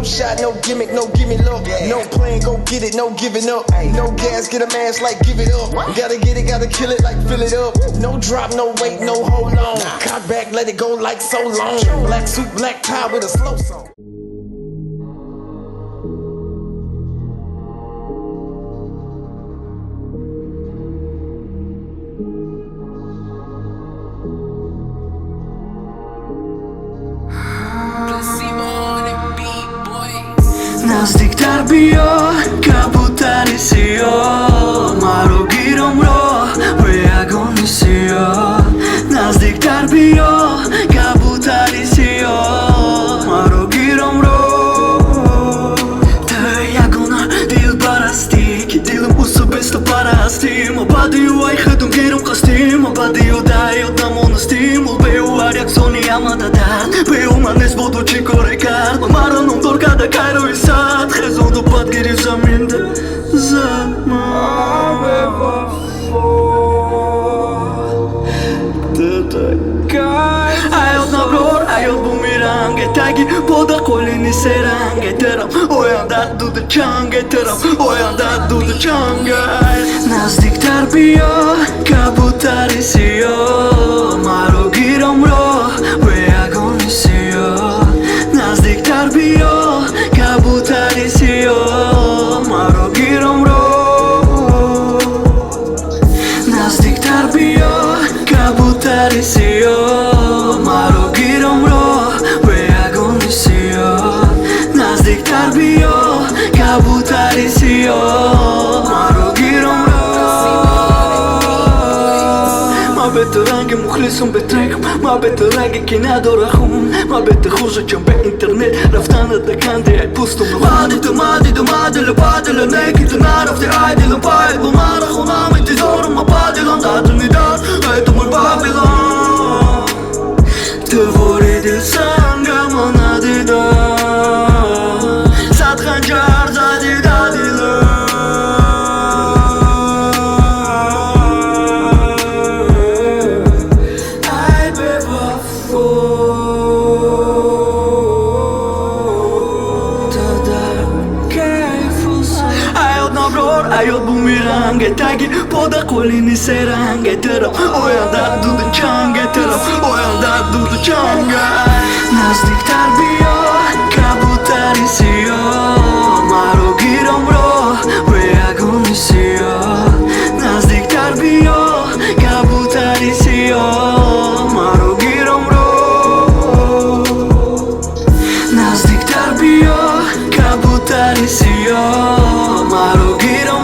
No shot, no gimmick, no gimme look. No plan, go get it, no giving up. No gas, get a mask like give it up. Gotta get it, gotta kill it like fill it up. No drop, no wait, no hold on. Cock back, let it go like so long. Black suit, black tie with a slow song. Nazdiktar bio, Kабутари Сиёх, маро гиромро, веагони Сиёх. Nazdiktar bio, Kабутари Сиёх, маро гиромро. Ты ягона дилбарасти, ки дилам усубеста парасти. Мабадию айхадум гиром касти, мабадию дает намона стимул. Беу аряк зони амададар, беу манес будучи корекар. Мараном дор када кайро и сад, хезон до падгири заминда замабе вафо. Ты такая. Айот навро, айот бумеранг, этаги пода колини серанг, этерам. Оянда дуда чанг, этерам. Оянда дуда чанга. Nazdiktar bio, Kабутари Сиёх, маро гиромро, веагони Сиёх. Nazdiktar bio, Kабутари Сиёх, маро гиромро. Nazdiktar bio, Kабутари Сиёх, маро гиромро, веагони Сиёх. Nazdiktar bio, Kабутари Сиёх, маро гиромро. ما بترانجي مخلصهم بتريكم ما بتراجي كنا دورهم ما بتخرج جنب انترنت رفتان الدكان دي البوستم مادي لبادي لنيكي تنعرف دي عادي لبايد ومارخ ونام انتظار مبادي لنداد النداد هيتم البابلون تفوري دي السانجا منادي دا ساد خنجار زادي دادي لو Ayot bumerang, etagi poda kolini serang, eteram. Oyanda dudu chang, eteram. Oyanda dudu changa. Nazdiktar bio, Kабутари Сиёх, маро гиромро, веагони Сиёх. Nazdiktar bio, Kабутари Сиёх, маро гиромро. Nazdiktar bio, Kабутари Сиёх, маро гиромро.